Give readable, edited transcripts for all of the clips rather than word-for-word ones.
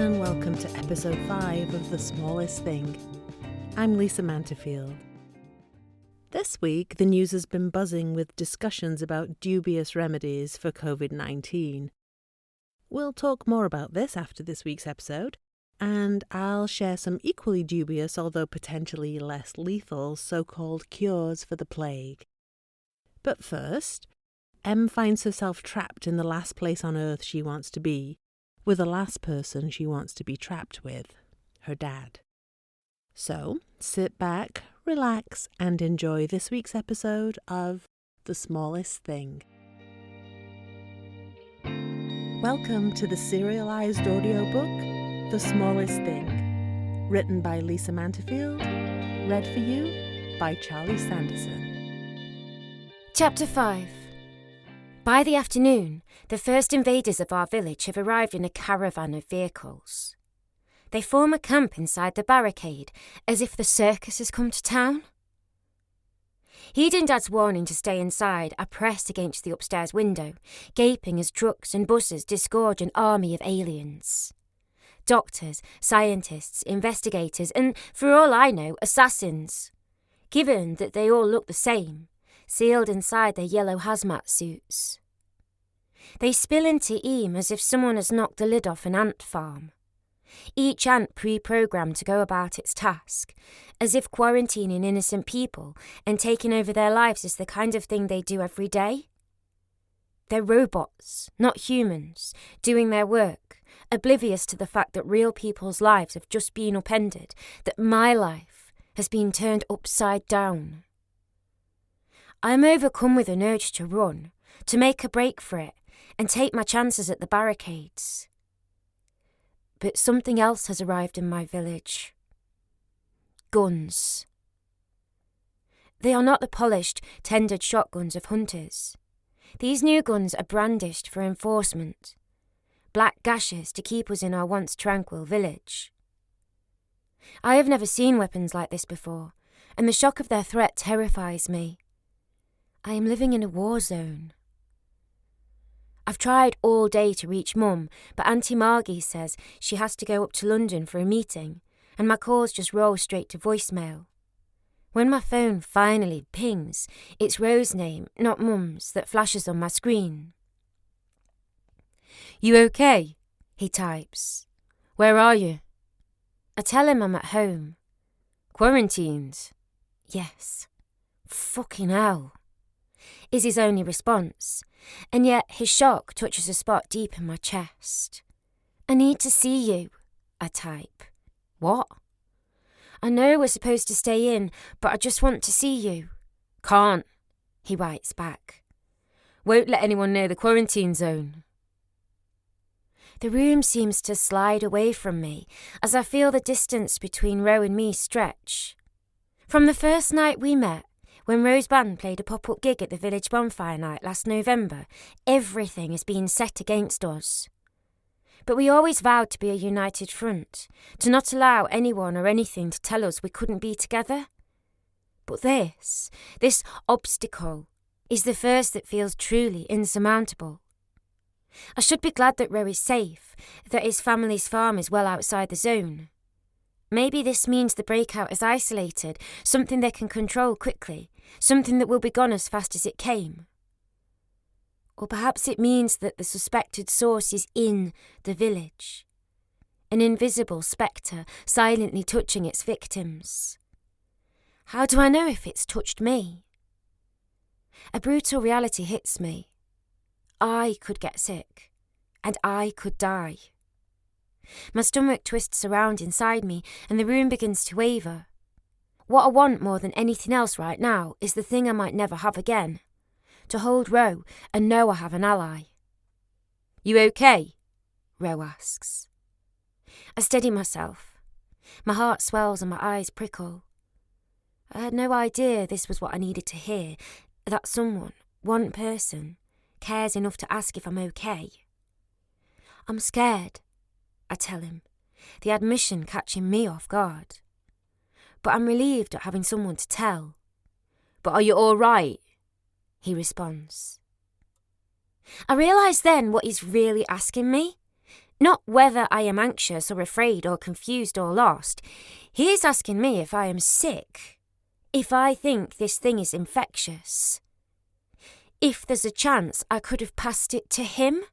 and welcome to episode 5 of The Smallest Thing. I'm Lisa Mantifield. This week, the news has been buzzing with discussions about dubious remedies for COVID-19. We'll talk more about this after this week's episode, and I'll share some equally dubious, although potentially less lethal, so-called cures for the plague. But first, Em finds herself trapped in the last place on Earth she wants to be, with the last person she wants to be trapped with, her dad. So, sit back, relax, and enjoy this week's episode of The Smallest Thing. Welcome to the serialized audiobook, The Smallest Thing, written by Lisa Mantifield, read for you by Charlie Sanderson. Chapter 5. By the afternoon, the first invaders of our village have arrived in a caravan of vehicles. They form a camp inside the barricade, as if the circus has come to town. Heeding Dad's warning to stay inside, I pressed against the upstairs window, gaping as trucks and buses disgorge an army of aliens. Doctors, scientists, investigators, and, for all I know, assassins. Given that they all look the same, sealed inside their yellow hazmat suits. They spill into Eam as if someone has knocked the lid off an ant farm. Each ant pre-programmed to go about its task, as if quarantining innocent people and taking over their lives is the kind of thing they do every day. They're robots, not humans, doing their work, oblivious to the fact that real people's lives have just been upended, that my life has been turned upside down. I am overcome with an urge to run, to make a break for it, and take my chances at the barricades. But something else has arrived in my village. Guns. They are not the polished, tendered shotguns of hunters. These new guns are brandished for enforcement. Black gashes to keep us in our once tranquil village. I have never seen weapons like this before, and the shock of their threat terrifies me. I am living in a war zone. I've tried all day to reach Mum, but Auntie Margie says she has to go up to London for a meeting, and my calls just roll straight to voicemail. When my phone finally pings, it's Rose's name, not Mum's, that flashes on my screen. "You okay?" he types. "Where are you?" I tell him I'm at home. "Quarantined?" "Yes." "Fucking hell," is his only response, and yet his shock touches a spot deep in my chest. "I need to see you," I type. "What?" "I know we're supposed to stay in, but I just want to see you." "Can't," he writes back. "Won't let anyone near the quarantine zone." The room seems to slide away from me as I feel the distance between Ro and me stretch. From the first night we met, when Rose's band played a pop-up gig at the village bonfire night last November, everything has been set against us. But we always vowed to be a united front, to not allow anyone or anything to tell us we couldn't be together. But this obstacle, is the first that feels truly insurmountable. I should be glad that Ro is safe, that his family's farm is well outside the zone. Maybe this means the breakout is isolated, something they can control quickly, something that will be gone as fast as it came. Or perhaps it means that the suspected source is in the village, an invisible spectre silently touching its victims. How do I know if it's touched me? A brutal reality hits me. I could get sick, and I could die. My stomach twists around inside me, and the room begins to waver. What I want more than anything else right now is the thing I might never have again. To hold Ro and know I have an ally. "You okay?" Ro asks. I steady myself. My heart swells and my eyes prickle. I had no idea this was what I needed to hear, that someone, one person, cares enough to ask if I'm okay. "I'm scared," I tell him, the admission catching me off guard. But I'm relieved at having someone to tell. "But are you all right?" he responds. I realise then what he's really asking me. Not whether I am anxious or afraid or confused or lost. He is asking me if I am sick, if I think this thing is infectious, if there's a chance I could have passed it to him.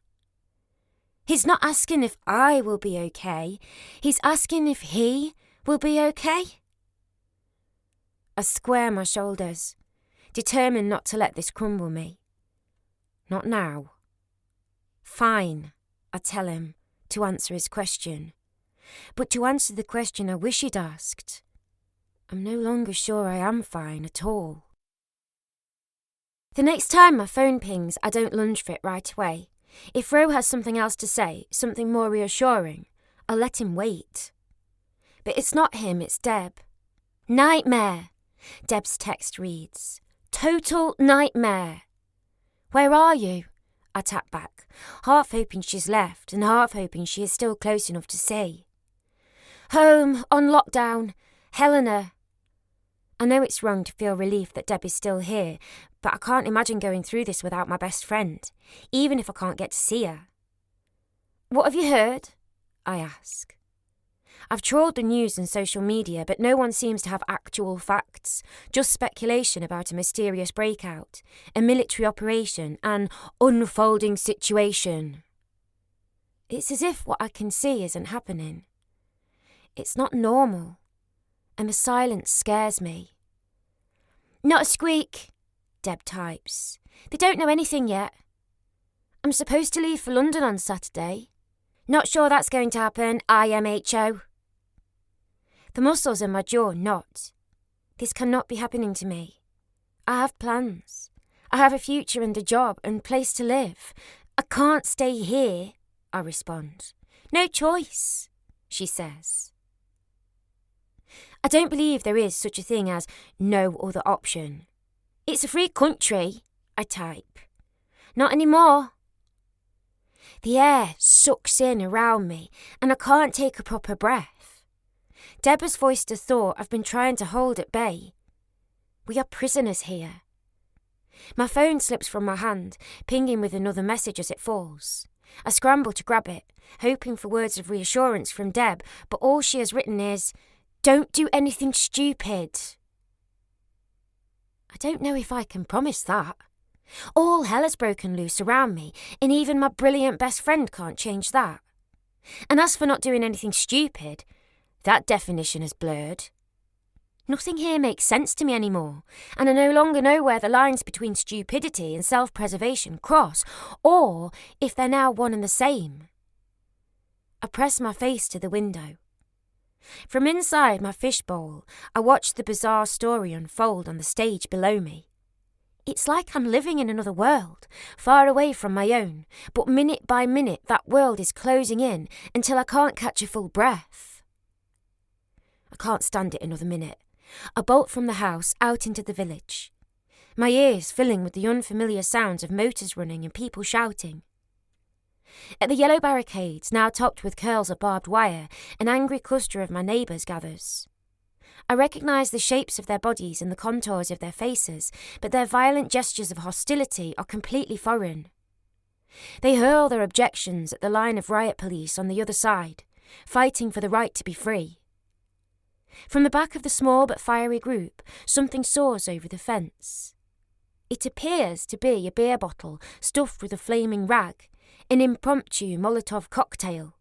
He's not asking if I will be okay. He's asking if he will be okay. I square my shoulders, determined not to let this crumble me. Not now. Fine, I tell him, to answer his question. But to answer the question I wish he'd asked, I'm no longer sure I am fine at all. The next time my phone pings, I don't lunge for it right away. If Ro has something else to say, something more reassuring, I'll let him wait. But it's not him, it's Deb. Nightmare, Deb's text reads. Total nightmare. Where are you? I tap back, half hoping she's left and half hoping she is still close enough to see. Home, on lockdown, Helena. I know it's wrong to feel relief that Deb is still here, but I can't imagine going through this without my best friend, even if I can't get to see her. What have you heard? I ask. I've trawled the news and social media, but no one seems to have actual facts, just speculation about a mysterious breakout, a military operation, an unfolding situation. It's as if what I can see isn't happening. It's not normal, and the silence scares me. Not a squeak, Deb types. They don't know anything yet. I'm supposed to leave for London on Saturday. Not sure that's going to happen, IMHO. The muscles in my jaw knot. This cannot be happening to me. I have plans. I have a future and a job and place to live. I can't stay here, I respond. No choice, she says. I don't believe there is such a thing as no other option. It's a free country, I type. Not anymore. The air sucks in around me and I can't take a proper breath. Deb has voiced a thought I've been trying to hold at bay. We are prisoners here. My phone slips from my hand, pinging with another message as it falls. I scramble to grab it, hoping for words of reassurance from Deb, but all she has written is, "Don't do anything stupid." I don't know if I can promise that. All hell has broken loose around me, and even my brilliant best friend can't change that. And as for not doing anything stupid, that definition has blurred. Nothing here makes sense to me anymore, and I no longer know where the lines between stupidity and self-preservation cross, or if they're now one and the same. I press my face to the window. From inside my fishbowl, I watch the bizarre story unfold on the stage below me. It's like I'm living in another world, far away from my own, but minute by minute that world is closing in until I can't catch a full breath. I can't stand it another minute. I bolt from the house out into the village, my ears filling with the unfamiliar sounds of motors running and people shouting. At the yellow barricades, now topped with curls of barbed wire, an angry cluster of my neighbours gathers. I recognise the shapes of their bodies and the contours of their faces, but their violent gestures of hostility are completely foreign. They hurl their objections at the line of riot police on the other side, fighting for the right to be free. From the back of the small but fiery group, something soars over the fence. It appears to be a beer bottle stuffed with a flaming rag, an impromptu Molotov cocktail.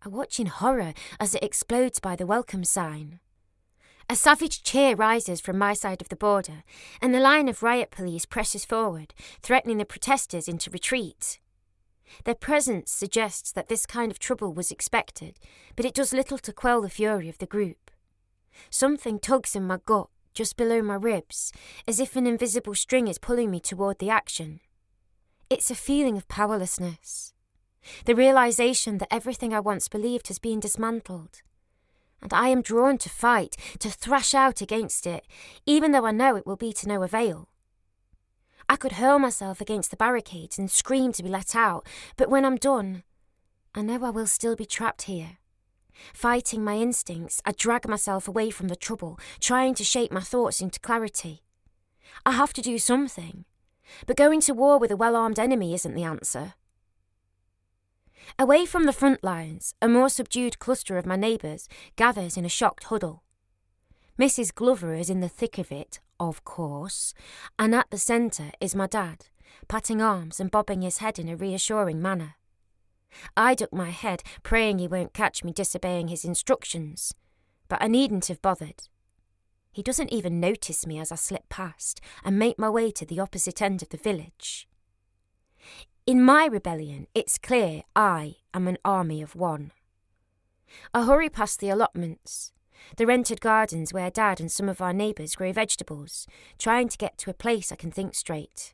I watch in horror as it explodes by the welcome sign. A savage cheer rises from my side of the border, and the line of riot police presses forward, threatening the protesters into retreat. Their presence suggests that this kind of trouble was expected, but it does little to quell the fury of the group. Something tugs in my gut, just below my ribs, as if an invisible string is pulling me toward the action. It's a feeling of powerlessness. The realisation that everything I once believed has been dismantled. And I am drawn to fight, to thrash out against it, even though I know it will be to no avail. I could hurl myself against the barricades and scream to be let out, but when I'm done, I know I will still be trapped here. Fighting my instincts, I drag myself away from the trouble, trying to shape my thoughts into clarity. I have to do something, but going to war with a well-armed enemy isn't the answer. Away from the front lines, a more subdued cluster of my neighbours gathers in a shocked huddle. Mrs. Glover is in the thick of it, of course, and at the centre is my dad, patting arms and bobbing his head in a reassuring manner. I duck my head, praying he won't catch me disobeying his instructions, but I needn't have bothered. He doesn't even notice me as I slip past and make my way to the opposite end of the village. In my rebellion, it's clear I am an army of one. I hurry past the allotments, the rented gardens where Dad and some of our neighbours grow vegetables, trying to get to a place I can think straight.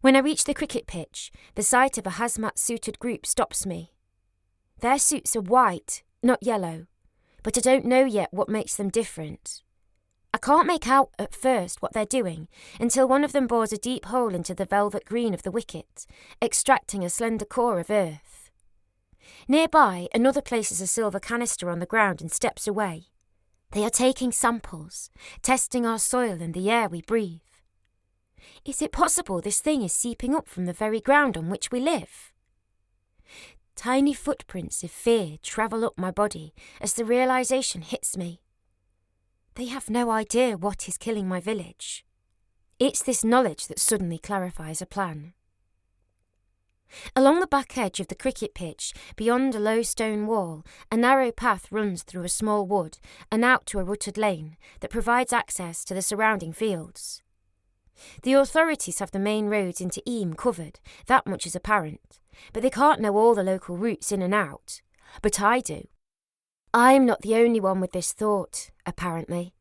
When I reach the cricket pitch, the sight of a hazmat-suited group stops me. Their suits are white, not yellow, but I don't know yet what makes them different. I can't make out at first what they're doing until one of them bores a deep hole into the velvet green of the wicket, extracting a slender core of earth. Nearby, another places a silver canister on the ground and steps away. They are taking samples, testing our soil and the air we breathe. Is it possible this thing is seeping up from the very ground on which we live? Tiny footprints of fear travel up my body as the realisation hits me. They have no idea what is killing my village. It's this knowledge that suddenly clarifies a plan. Along the back edge of the cricket pitch, beyond a low stone wall, a narrow path runs through a small wood and out to a rutted lane that provides access to the surrounding fields. The authorities have the main roads into Eyam covered, that much is apparent, but they can't know all the local routes in and out. But I do. I'm not the only one with this thought, apparently.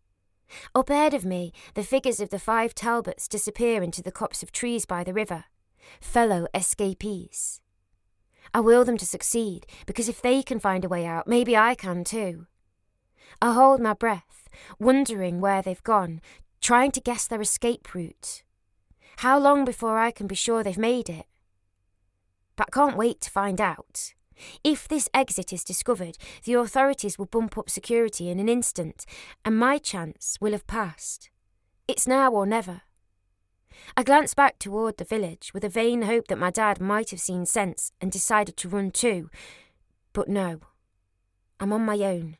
Up ahead of me, the figures of the 5 Talbots disappear into the copse of trees by the river, fellow escapees. I will them to succeed, because if they can find a way out, maybe I can too. I hold my breath, wondering where they've gone, trying to guess their escape route. How long before I can be sure they've made it? But I can't wait to find out. If this exit is discovered, the authorities will bump up security in an instant, and my chance will have passed. It's now or never. I glance back toward the village with a vain hope that my dad might have seen sense and decided to run too. But no. I'm on my own,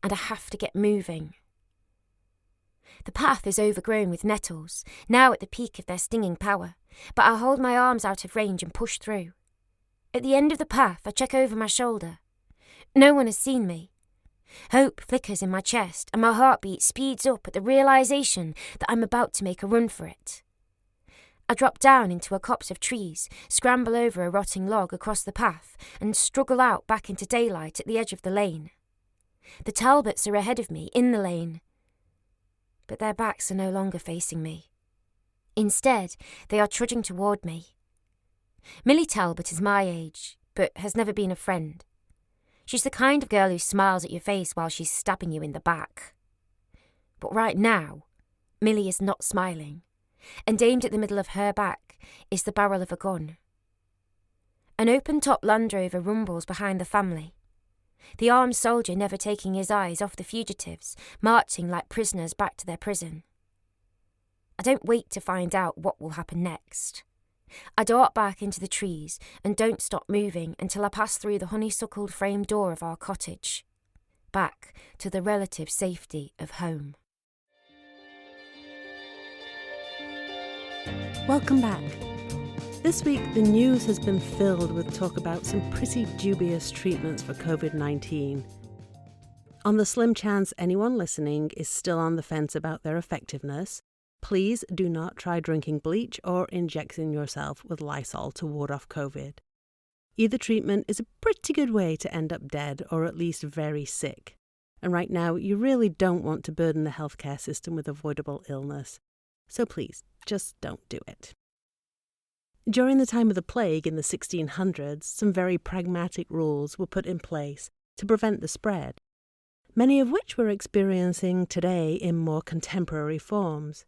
and I have to get moving. The path is overgrown with nettles, now at the peak of their stinging power, but I hold my arms out of range and push through. At the end of the path, I check over my shoulder. No one has seen me. Hope flickers in my chest, and my heartbeat speeds up at the realisation that I'm about to make a run for it. I drop down into a copse of trees, scramble over a rotting log across the path, and struggle out back into daylight at the edge of the lane. The Talbots are ahead of me, in the lane, but their backs are no longer facing me. Instead, they are trudging toward me. Millie Talbot is my age, but has never been a friend. She's the kind of girl who smiles at your face while she's stabbing you in the back. But right now, Millie is not smiling, and aimed at the middle of her back is the barrel of a gun. An open-top Land Rover rumbles behind the family, the armed soldier never taking his eyes off the fugitives, marching like prisoners back to their prison. I don't wait to find out what will happen next. I dart back into the trees and don't stop moving until I pass through the honeysuckled frame door of our cottage, back to the relative safety of home. Welcome back. This week, the news has been filled with talk about some pretty dubious treatments for COVID-19. On the slim chance anyone listening is still on the fence about their effectiveness, please do not try drinking bleach or injecting yourself with Lysol to ward off COVID. Either treatment is a pretty good way to end up dead or at least very sick. And right now, you really don't want to burden the healthcare system with avoidable illness. So please, just don't do it. During the time of the plague in the 1600s, some very pragmatic rules were put in place to prevent the spread, many of which we're experiencing today in more contemporary forms.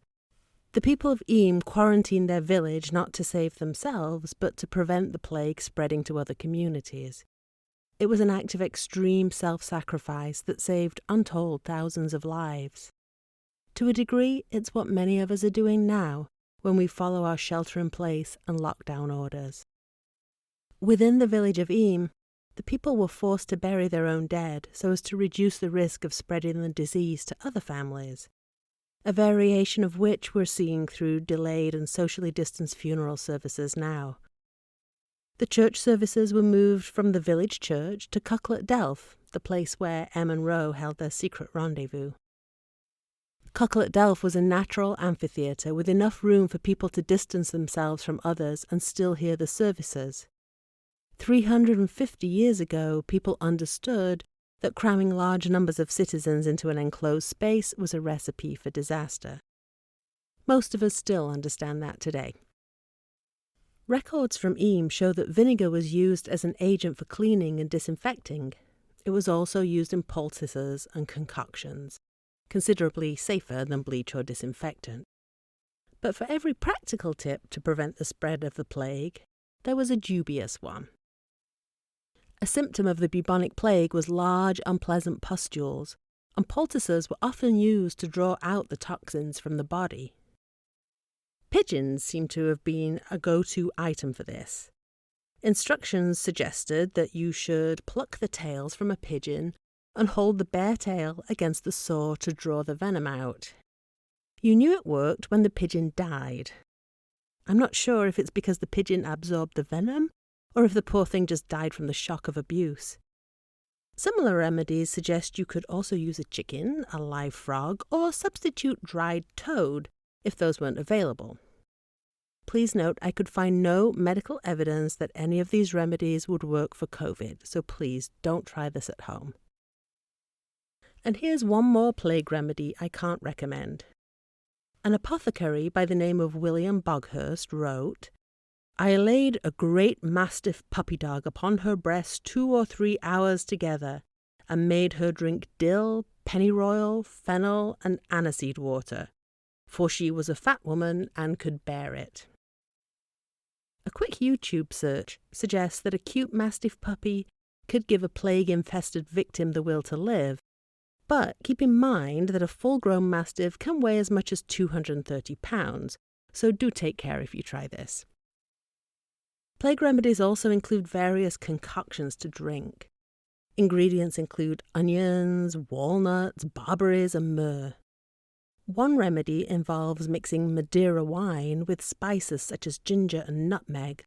The people of Eyam quarantined their village not to save themselves, but to prevent the plague spreading to other communities. It was an act of extreme self-sacrifice that saved untold thousands of lives. To a degree, it's what many of us are doing now when we follow our shelter-in-place and lockdown orders. Within the village of Eyam, the people were forced to bury their own dead so as to reduce the risk of spreading the disease to other families, a variation of which we're seeing through delayed and socially distanced funeral services now. The church services were moved from the village church to Cucklet Delph, the place where Em and Ro held their secret rendezvous. Cucklet Delph was a natural amphitheatre with enough room for people to distance themselves from others and still hear the services. 350 years ago, people understood that cramming large numbers of citizens into an enclosed space was a recipe for disaster. Most of us still understand that today. Records from Eyam show that vinegar was used as an agent for cleaning and disinfecting. It was also used in poultices and concoctions, considerably safer than bleach or disinfectant. But for every practical tip to prevent the spread of the plague, there was a dubious one. A symptom of the bubonic plague was large, unpleasant pustules, and poultices were often used to draw out the toxins from the body. Pigeons seem to have been a go-to item for this. Instructions suggested that you should pluck the tails from a pigeon and hold the bare tail against the sore to draw the venom out. You knew it worked when the pigeon died. I'm not sure if it's because the pigeon absorbed the venom or if the poor thing just died from the shock of abuse. Similar remedies suggest you could also use a chicken, a live frog, or substitute dried toad if those weren't available. Please note, I could find no medical evidence that any of these remedies would work for COVID, so please don't try this at home. And here's one more plague remedy I can't recommend. An apothecary by the name of William Boghurst wrote, "I laid a great Mastiff puppy dog upon her breast 2 or 3 hours together, and made her drink dill, pennyroyal, fennel, and aniseed water, for she was a fat woman and could bear it." A quick YouTube search suggests that a cute Mastiff puppy could give a plague-infested victim the will to live, but keep in mind that a full-grown Mastiff can weigh as much as 230 pounds, so do take care if you try this. Plague remedies also include various concoctions to drink. Ingredients include onions, walnuts, barberries, and myrrh. One remedy involves mixing Madeira wine with spices such as ginger and nutmeg,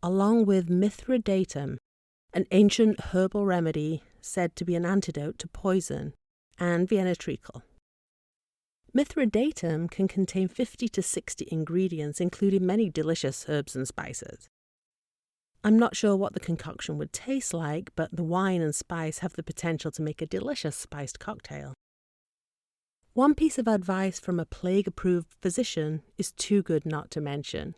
along with Mithridatum, an ancient herbal remedy said to be an antidote to poison, and Vienna treacle. Mithridatum can contain 50 to 60 ingredients, including many delicious herbs and spices. I'm not sure what the concoction would taste like, but the wine and spice have the potential to make a delicious spiced cocktail. One piece of advice from a plague-approved physician is too good not to mention.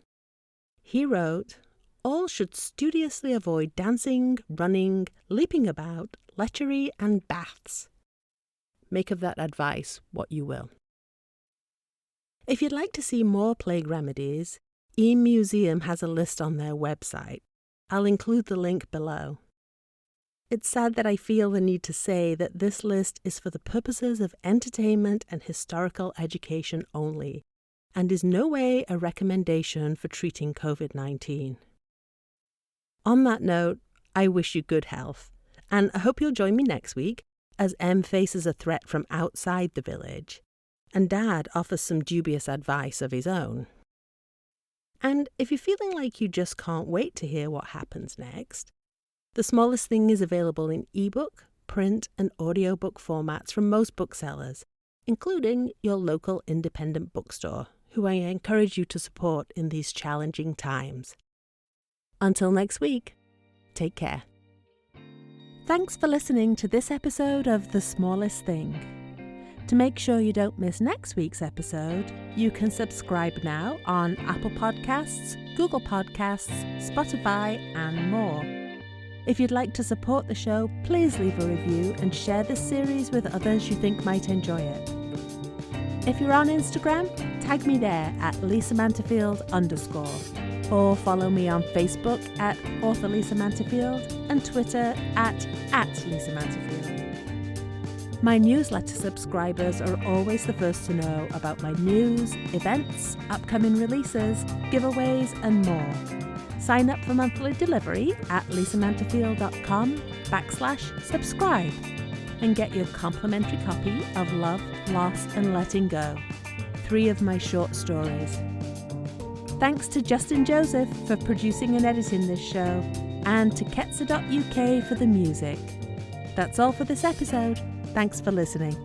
He wrote, "All should studiously avoid dancing, running, leaping about, lechery, and baths." Make of that advice what you will. If you'd like to see more plague remedies, Eyam Museum has a list on their website. I'll include the link below. It's sad that I feel the need to say that this list is for the purposes of entertainment and historical education only, and is no way a recommendation for treating COVID-19. On that note, I wish you good health, and I hope you'll join me next week as Em faces a threat from outside the village, and Dad offers some dubious advice of his own. And if you're feeling like you just can't wait to hear what happens next, The Smallest Thing is available in ebook, print, and audiobook formats from most booksellers, including your local independent bookstore, who I encourage you to support in these challenging times. Until next week, take care. Thanks for listening to this episode of The Smallest Thing. To make sure you don't miss next week's episode, you can subscribe now on Apple Podcasts, Google Podcasts, Spotify, and more. If you'd like to support the show, please leave a review and share this series with others you think might enjoy it. If you're on Instagram, tag me there at @LisaManterfield_, or follow me on Facebook at author Lisa Manterfield and Twitter at Lisa Manterfield. My newsletter subscribers are always the first to know about my news, events, upcoming releases, giveaways, and more. Sign up for monthly delivery at lisamantefield.com/subscribe and get your complimentary copy of Love, Loss and Letting Go, 3 of my short stories. Thanks to Justin Joseph for producing and editing this show, and to Ketsa.uk for the music. That's all for this episode. Thanks for listening.